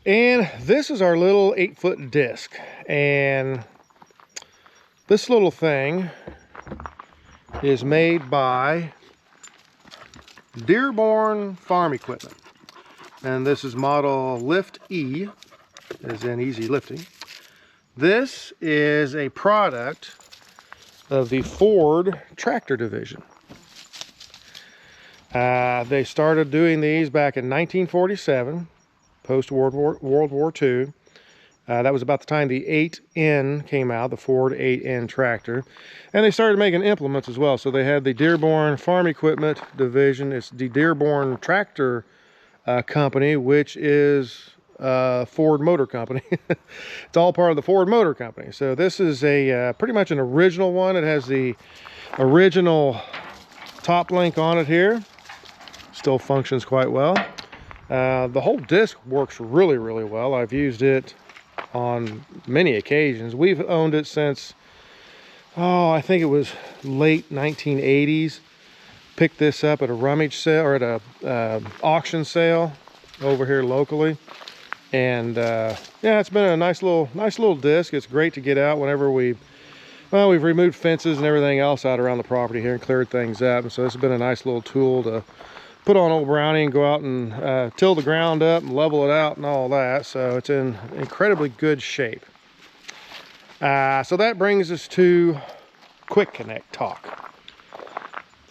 And this is our little 8-foot disc. And this little thing is made by Dearborn Farm Equipment. And this is model Lift E, as in easy lifting. This is a product of the Ford tractor division. They started doing these back in 1947, post-World War II. That was about the time the 8N came out, the Ford 8N tractor. And they started making implements as well. So they had the Dearborn Farm Equipment division. It's the Dearborn Tractor Company, which is Ford Motor Company. It's all part of the Ford Motor Company. So this is a pretty much an original one. It has the original top link on it here. Still functions quite well. The whole disc works really, really well. I've used it on many occasions. We've owned it since, I think it was late 1980s. Picked this up at a rummage sale or at a auction sale over here locally. And yeah, it's been a nice little disc. It's great to get out whenever we've removed fences and everything else out around the property here and cleared things up. And so this has been a nice little tool to put on old Brownie and go out and till the ground up and level it out and all that. So it's in incredibly good shape. So that brings us to quick connect talk.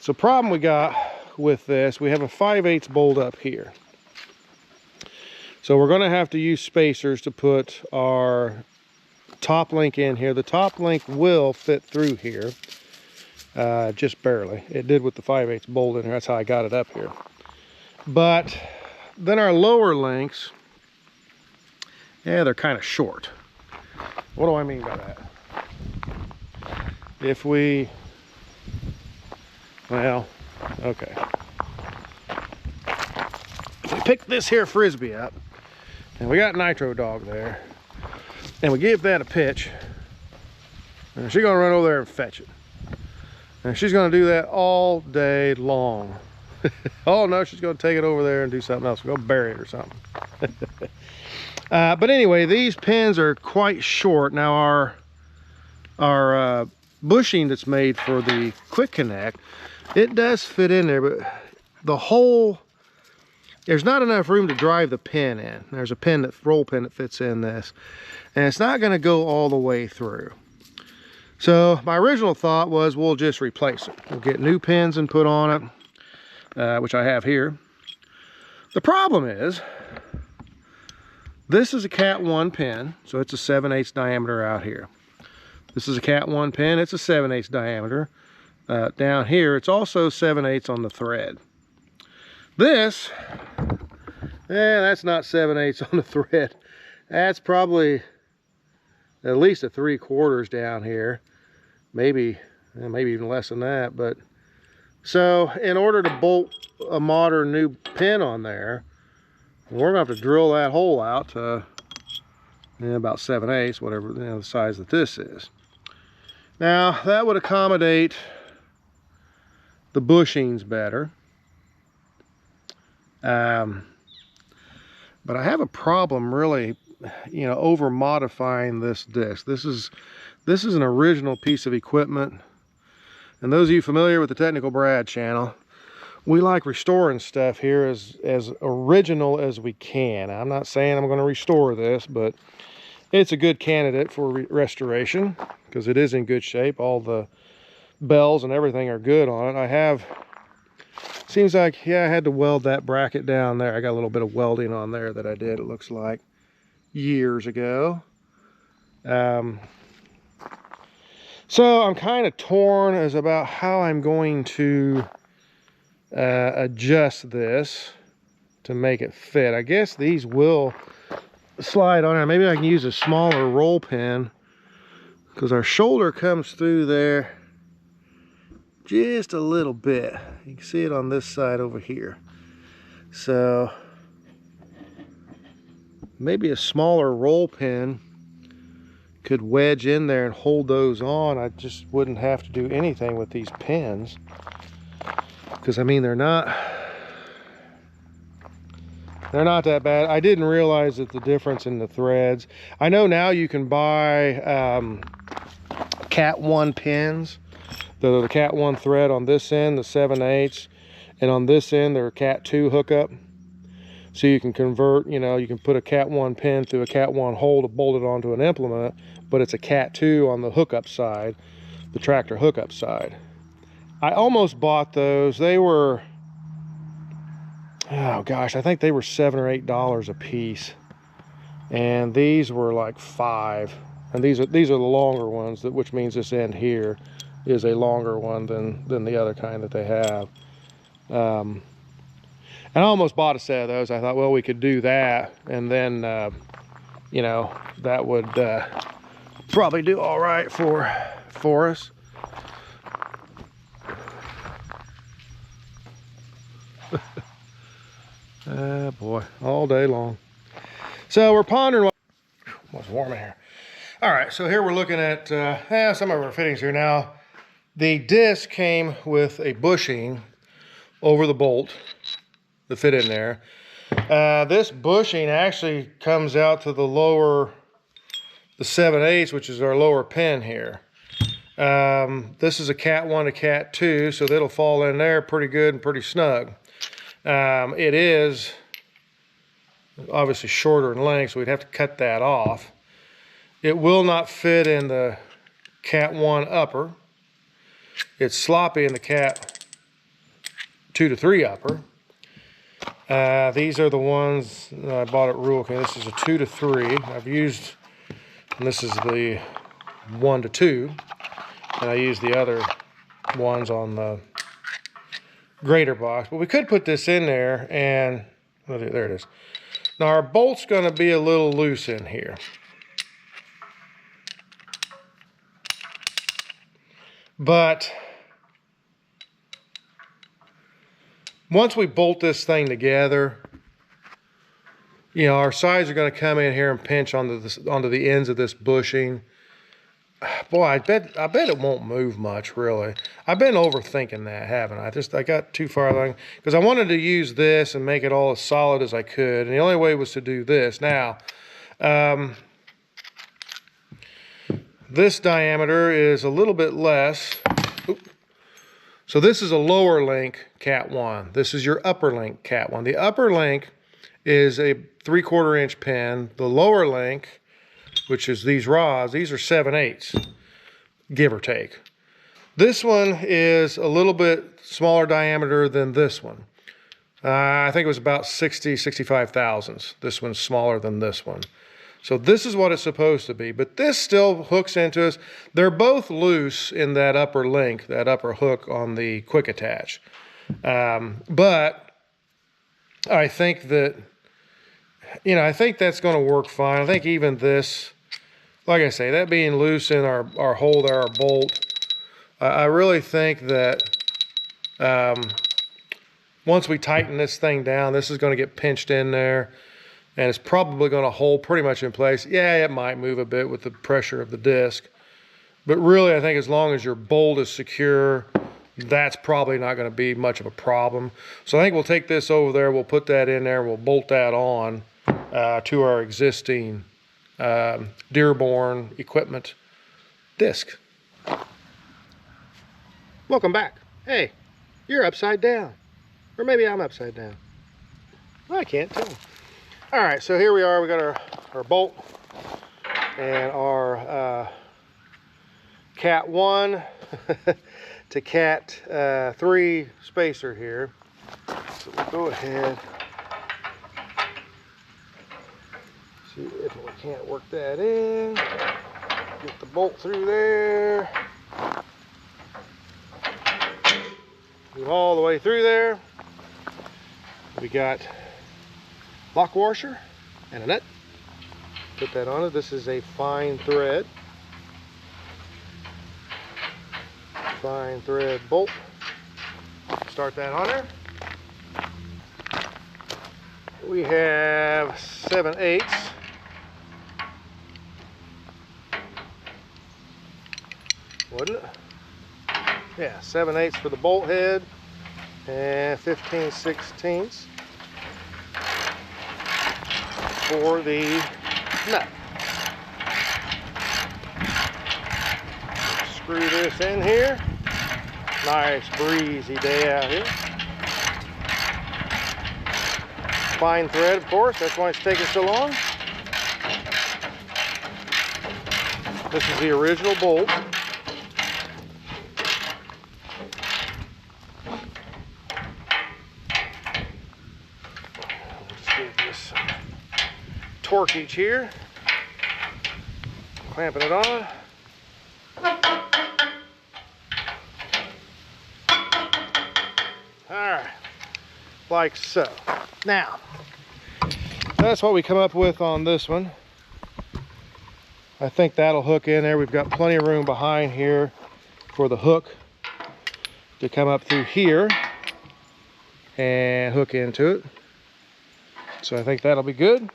So problem we got with this, we have a 5/8 bolt up here. So we're going to have to use spacers to put our top link in here. The top link will fit through here, just barely. It did with the 5/8 bolt in here. That's how I got it up here. But then our lower links, yeah, they're kind of short. What do I mean by that? If we, well, okay. If we pick this here Frisbee up, and we got Nitro Dog there, and we give that a pitch, and she's gonna run over there and fetch it. And she's gonna do that all day long. Oh no, she's gonna take it over there and do something else. We're gonna bury it or something. But anyway, these pins are quite short. Now our bushing that's made for the quick connect, it does fit in there, but the hole, there's not enough room to drive the pin in. There's a pin, roll pin that fits in this, and it's not gonna go all the way through. So my original thought was we'll just replace it. We'll get new pins and put on it, which I have here. The problem is, this is a Cat 1 pin, so it's a 7/8 diameter out here. This is a Cat 1 pin, it's a 7/8 diameter. Down here, it's also 7/8 on the thread. This, that's not 7/8 on the thread. That's probably at least a 3/4 down here. Maybe even less than that. But so in order to bolt a modern new pin on there, we're gonna have to drill that hole out to about 7/8, whatever the size that this is. Now that would accommodate the bushings better. But I have a problem really, over modifying this disc. This is an original piece of equipment. And those of you familiar with the Technical Brad channel, we like restoring stuff here as original as we can. I'm not saying I'm going to restore this, but it's a good candidate for restoration because it is in good shape. All the bells and everything are good on it. Seems like, yeah, I had to weld that bracket down there. I got a little bit of welding on there that I did, it looks like, years ago. So I'm kind of torn as about how I'm going to adjust this to make it fit. I guess these will slide on there. Maybe I can use a smaller roll pin because our shoulder comes through there just a little bit. You can see it on this side over here. So maybe a smaller roll pin could wedge in there and hold those on. I just wouldn't have to do anything with these pins because I mean they're not They're not that bad. I didn't realize that the difference in the threads. I know now you can buy Cat 1 pins. The Cat 1 thread on this end, the 7/8, and on this end they're Cat 2 hookup. So you can convert, you know, you can put a Cat 1 pin through a Cat 1 hole to bolt it onto an implement, but it's a Cat 2 on the hookup side, the tractor hookup side. I almost bought those. They were, oh gosh, I think they were $7 or $8 a piece, and these were like $5. And these are the longer ones, which means this end here is a longer one than the other kind that they have. And I almost bought a set of those. I thought, well, we could do that, and then you know, that would probably do all right for us. Boy, all day long. So we're pondering. What's warm in here? All right, so here we're looking at some of our fittings here. Now, the disc came with a bushing over the bolt to fit in there. This bushing actually comes out to the 7/8, which is our lower pin here. This is a Cat 1 to Cat 2, so that'll fall in there pretty good and pretty snug. It is obviously shorter in length, so we'd have to cut that off. It will not fit in the Cat 1 upper. It's sloppy in the Cat 2 to 3 upper. These are the ones I bought at Rule. Okay, this is a 2 to 3. I've used, and this is the 1 to 2, and I used the other ones on the grater box. But we could put this in there, and oh, there it is. Now our bolt's going to be a little loose in here. But once we bolt this thing together, you know, our sides are going to come in here and pinch onto the ends of this bushing. Boy, I bet it won't move much, really. I've been overthinking that, haven't I? I got too far along because I wanted to use this and make it all as solid as I could, and the only way was to do this. Now, this diameter is a little bit less. Oop. So this is a lower link Cat 1. This is your upper link Cat 1. The upper link is a 3/4 inch pin. The lower link, which is these rods, these are 7/8, give or take. This one is a little bit smaller diameter than this one. I think it was about 65 thousandths. This one's smaller than this one. So this is what it's supposed to be, but this still hooks into us. They're both loose in that upper link, that upper hook on the quick attach. But I think that, you know, I think that's going to work fine. I think even this, like I say, that being loose in our hole there, our bolt, I really think that once we tighten this thing down, this is going to get pinched in there, and it's probably going to hold pretty much in place. Yeah, it might move a bit with the pressure of the disc, but really I think as long as your bolt is secure, that's probably not going to be much of a problem. So I think we'll take this over there, we'll put that in there, we'll bolt that on to our existing Dearborn equipment disc. Welcome back. Hey, you're upside down. Or maybe I'm upside down. I can't tell. All right, so here we are. We got our bolt and our Cat 1 to Cat 3 spacer here. So we'll go ahead, see if we can't work that in. Get the bolt through there. Move all the way through there. We got lock washer and a nut. Put that on it. This is a fine thread. Fine thread bolt. Start that on there. We have 7/8. Wouldn't it? Yeah, 7/8 for the bolt head and 15/16. for the nut. Screw this in here. Nice breezy day out here. Fine thread, of course, that's why it's taking so long. This is the original bolt. Just give this some torquage here. Clamping it on. Alright, like so. Now, that's what we come up with on this one. I think that'll hook in there. We've got plenty of room behind here for the hook to come up through here and hook into it. So I think that'll be good.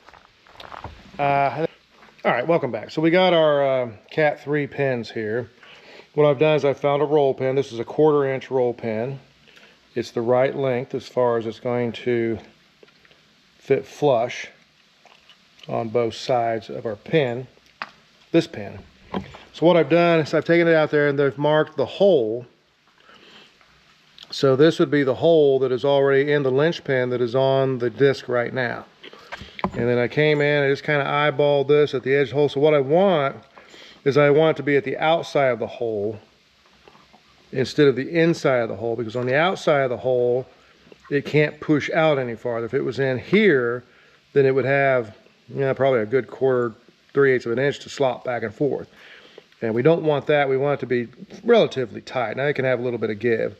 All right, welcome back. So we got our Cat 3 pins here. What I've done is I found a roll pin. This is a 1/4 inch roll pin. It's the right length as far as it's going to fit flush on both sides of our pin, this pin. So what I've done is I've taken it out there and they've marked the hole. So this would be the hole that is already in the linchpin that is on the disc right now. And then I came in and just kind of eyeballed this at the edge of the hole. So what I want is I want it to be at the outside of the hole instead of the inside of the hole, because on the outside of the hole it can't push out any farther. If it was in here, then it would have, you know, probably a good 1/4, 3/8 of an inch to slop back and forth. And we don't want that. We want it to be relatively tight. Now it can have a little bit of give.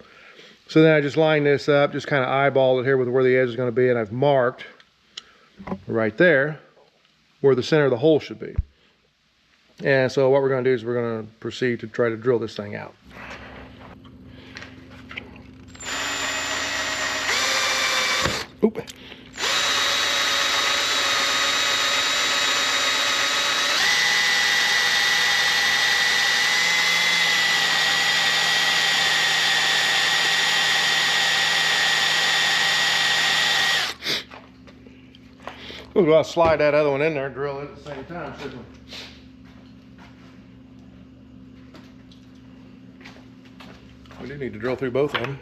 So then I just lined this up, just kind of eyeballed it here with where the edge is going to be, and I've marked right there where the center of the hole should be. And so what we're going to do is we're going to proceed to try to drill this thing out. Oop. We'll go out and slide that other one in there and drill it at the same time, shouldn't we? We do need to drill through both of them.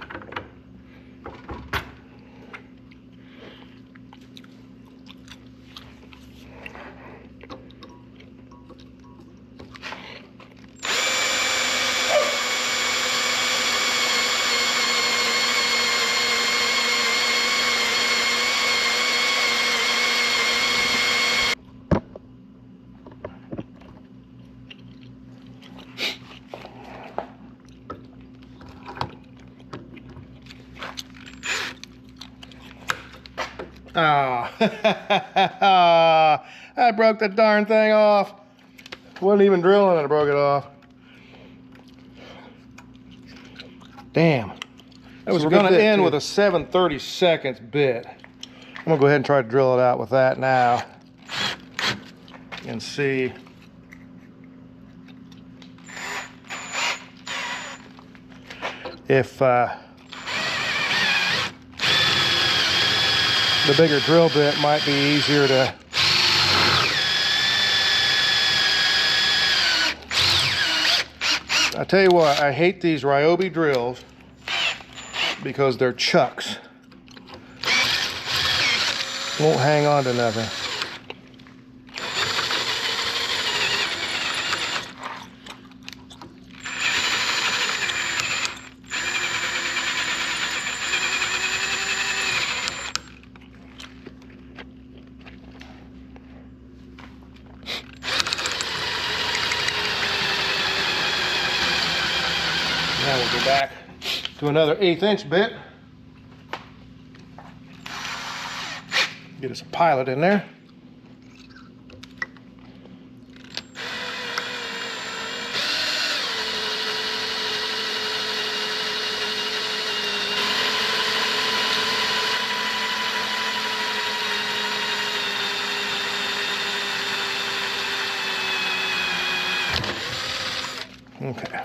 Ah, I broke the darn thing off. Wasn't even drilling and I broke it off. Damn. That was going to end with a 7/32 bit. I'm going to go ahead and try to drill it out with that now and see. If the bigger drill bit might be easier to I tell you what, I hate these Ryobi drills because they're chucks. Won't hang on to nothing. Now we'll go back to another 1/8 inch bit. Get us a pilot in there. Okay.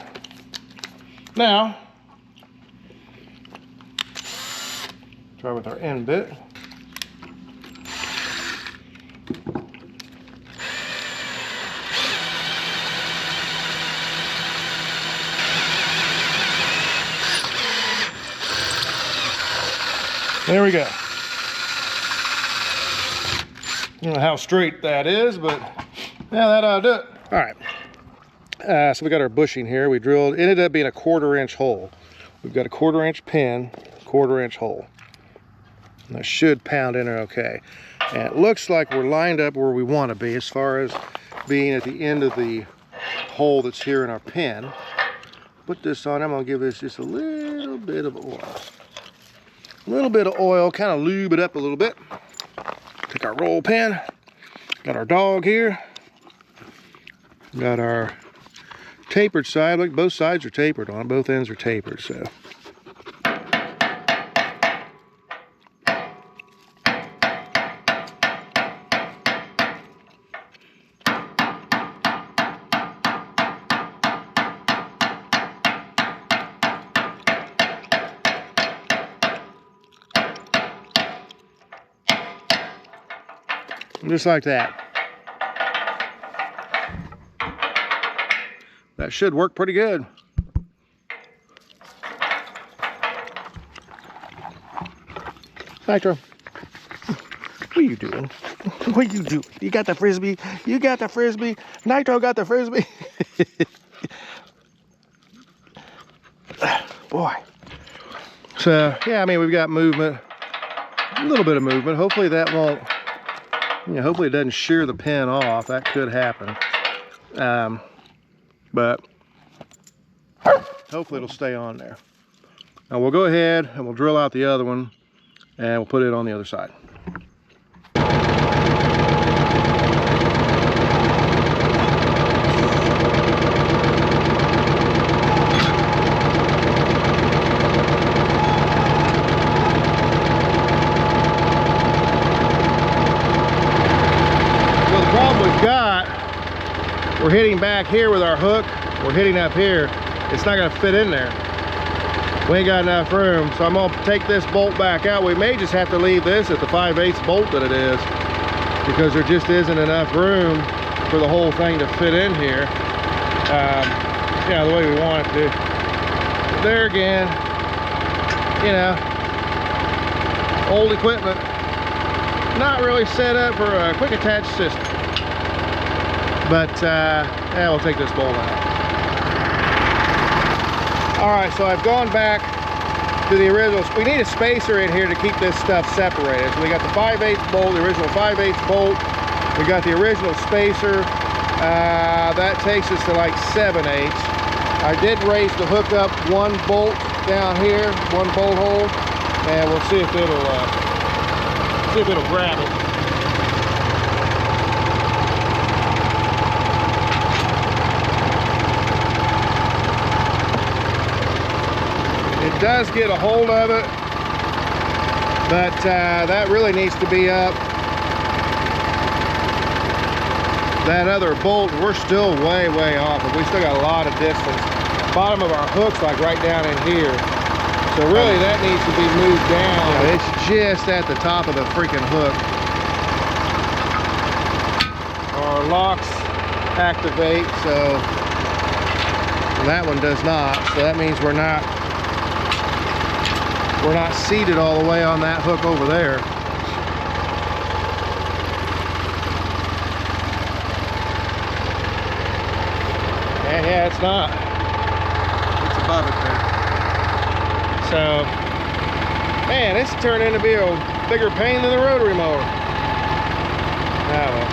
Now, try with our end bit. There we go. I don't know how straight that is, but yeah, that ought to do it. All right. So we got our bushing here. We drilled, ended up being a 1/4 inch hole. We've got a 1/4 inch pin, 1/4 inch hole. And that should pound in there okay. And it looks like we're lined up where we want to be as far as being at the end of the hole that's here in our pin. Put this on. I'm going to give this just a little bit of oil. A little bit of oil, kind of lube it up a little bit. Take our roll pin. Got our dog here. Got our tapered side. Look, both sides are tapered on. Both ends are tapered, so. Just like that. That should work pretty good. Nitro, what are you doing? What are you doing? You got the Frisbee? You got the Frisbee? Nitro got the Frisbee? Boy. So, yeah, I mean, we've got movement. A little bit of movement. Hopefully that won't, you know, hopefully it doesn't shear the pin off. That could happen. But hopefully it'll stay on there. Now we'll go ahead and we'll drill out the other one and we'll put it on the other side. So the problem we've got, we're hitting back here with our hook, we're hitting up here, it's not going to fit in there. We ain't got enough room, so I'm going to take this bolt back out. We may just have to leave this at the 5/8 bolt that it is, because there just isn't enough room for the whole thing to fit in here. Yeah, the way we want it to. But there again, you know, old equipment, not really set up for a quick attach system. But yeah, we'll take this bolt out. All right, so I've gone back to the original. We need a spacer in here to keep this stuff separated. So we got the 5/8 bolt, the original 5/8 bolt. We got the original spacer. That takes us to like 7/8. I did raise the hook up one bolt down here, one bolt hole, and we'll see if it'll grab it. It does get a hold of it, but that really needs to be up. That other bolt, we're still way off, but we still got a lot of distance. Bottom of our hook's like right down in here. So really that needs to be moved down. It's just at the top of the freaking hook. Our locks activate, so that one does not. So that means we're not seated all the way on that hook over there. Yeah, it's not. It's above it there. So, man, it's turned into be a bigger pain than the rotary mower. Ah, well.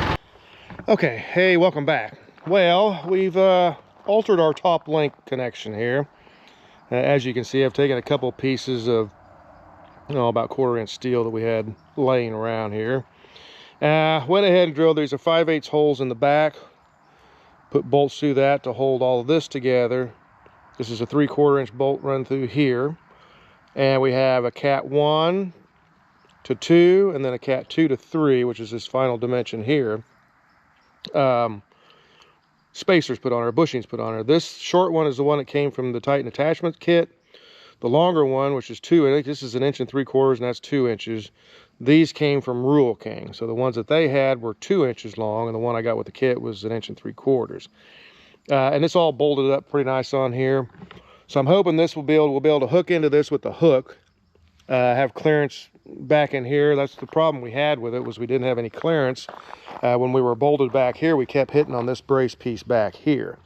Okay, hey, welcome back. Well, we've altered our top link connection here. As you can see, I've taken a couple pieces of, you know, about 1/4 inch steel that we had laying around here. Went ahead and drilled, these are 5/8 holes in the back. Put bolts through that to hold all of this together. This is a 3/4 inch bolt run through here. And we have a cat 1 to 2, and then a cat 2 to 3, which is this final dimension here. Spacers put on her, bushings put on her. This short one is the one that came from the Titan attachment kit. The longer one, which is 2 inch, this is 1 3/4 and that's 2 inches. These came from Rural King. So the ones that they had were 2 inches long, and the one I got with the kit was 1 3/4. And it's all bolted up pretty nice on here. So I'm hoping this will we'll be able to hook into this with the hook, have clearance back in here. That's the problem we had with it, was we didn't have any clearance. When we were bolted back here, we kept hitting on this brace piece back here.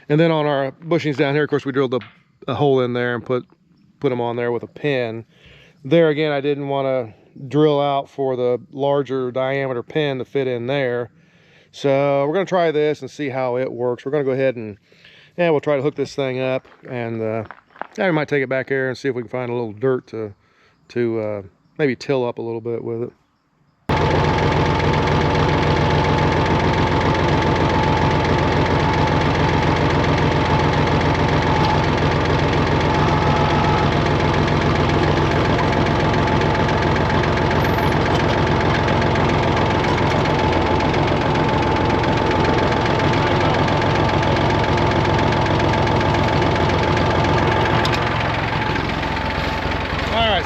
And then on our bushings down here, of course, we drilled a hole in there and put them on there with a pin. There again, I didn't want to drill out for the larger diameter pin to fit in there. So we're going to try this and see how it works. We're going to go ahead and we'll try to hook this thing up, and we might take it back there and see if we can find a little dirt to maybe till up a little bit with it.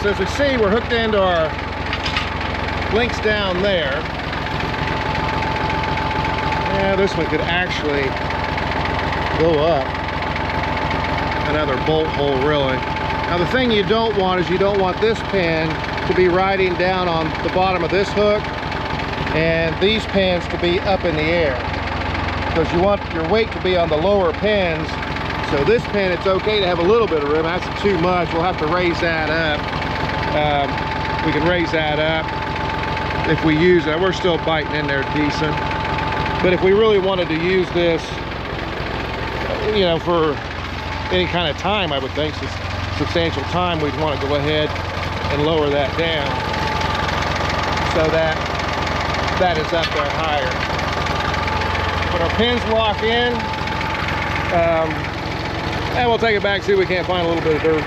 So as we see, we're hooked into our links down there. Yeah, this one could actually go up another bolt hole, really. Now the thing you don't want is you don't want this pin to be riding down on the bottom of this hook and these pins to be up in the air, because you want your weight to be on the lower pins. So this pin, it's okay to have a little bit of room. That's too much. We'll have to raise that up. We can raise that up if we use it. We're still biting in there decent, but if we really wanted to use this, you know, for any kind of time, I would think substantial time, we'd want to go ahead and lower that down so that that is up there higher. When our pins lock in, and we'll take it back, see if we can't find a little bit of dirt.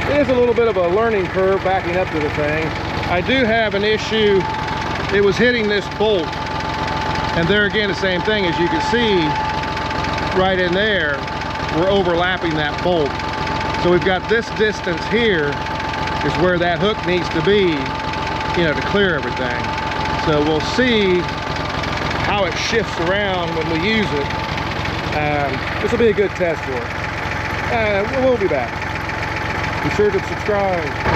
It is a little bit of a learning curve backing up to the thing. I do have an issue. It was hitting this bolt, and there again the same thing. As you can see right in there, we're overlapping that bolt. So we've got this distance here is where that hook needs to be, you know, to clear everything. So we'll see how it shifts around when we use it. This will be a good test for it. We'll be back. Be sure to subscribe.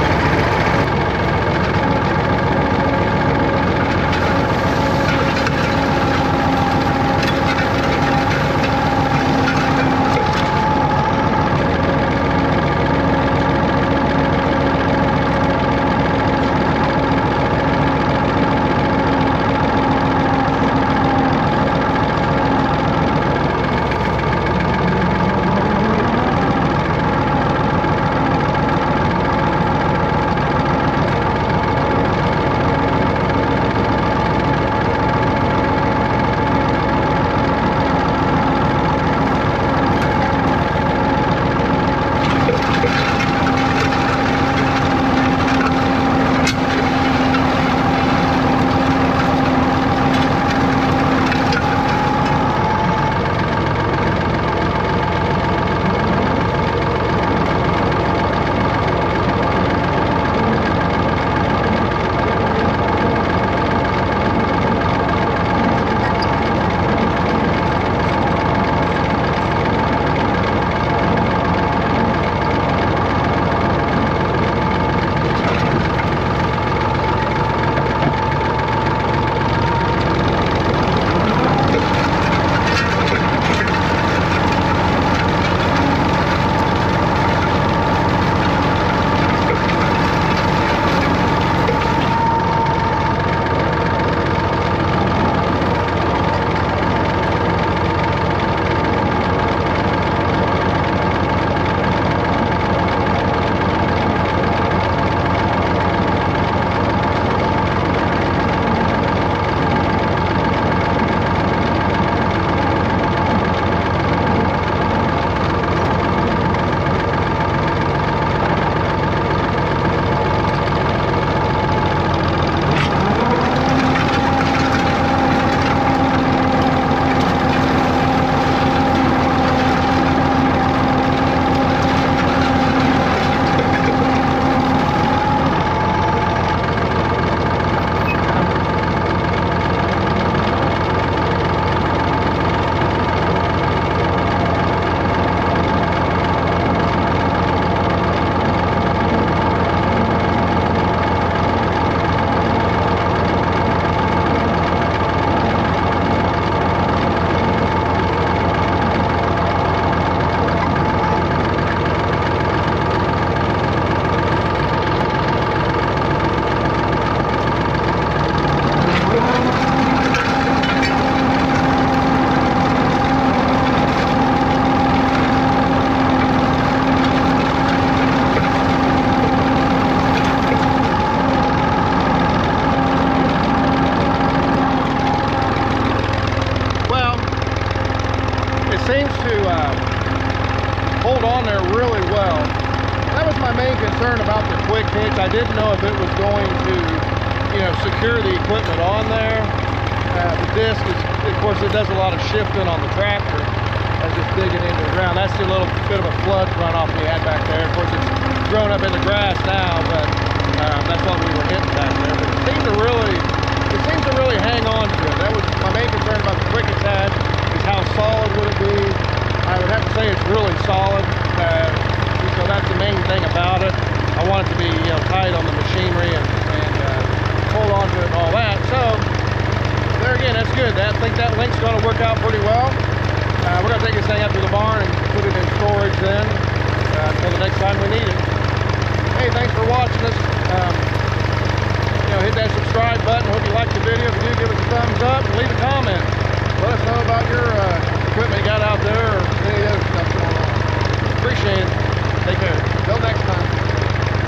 really well. That was my main concern about the quick hitch. I didn't know if it was going to, you know, secure the equipment on there. The disc is, of course, it does a lot of shifting on the tractor as it's digging into the ground. That's a little bit of a flood runoff we had back there. Of course, it's grown up in the grass now, but that's what we were hitting back there. But it seemed to really hang on to it. That was my main concern about the quick hitch had, is how solid would it be. I would have to say it's really solid. So that's the main thing about it. I want it to be, you know, tight on the machinery and hold on to it and all that. So there again, that's good. I think that link's going to work out pretty well. We're going to take this thing up to the barn and put it in storage then until the next time we need it. Hey, thanks for watching us. You know, hit that subscribe button. Hope you liked the video. If you do, give us a thumbs up and leave a comment. Let us know about your equipment you got out there or any other stuff going on. Appreciate it. Take care.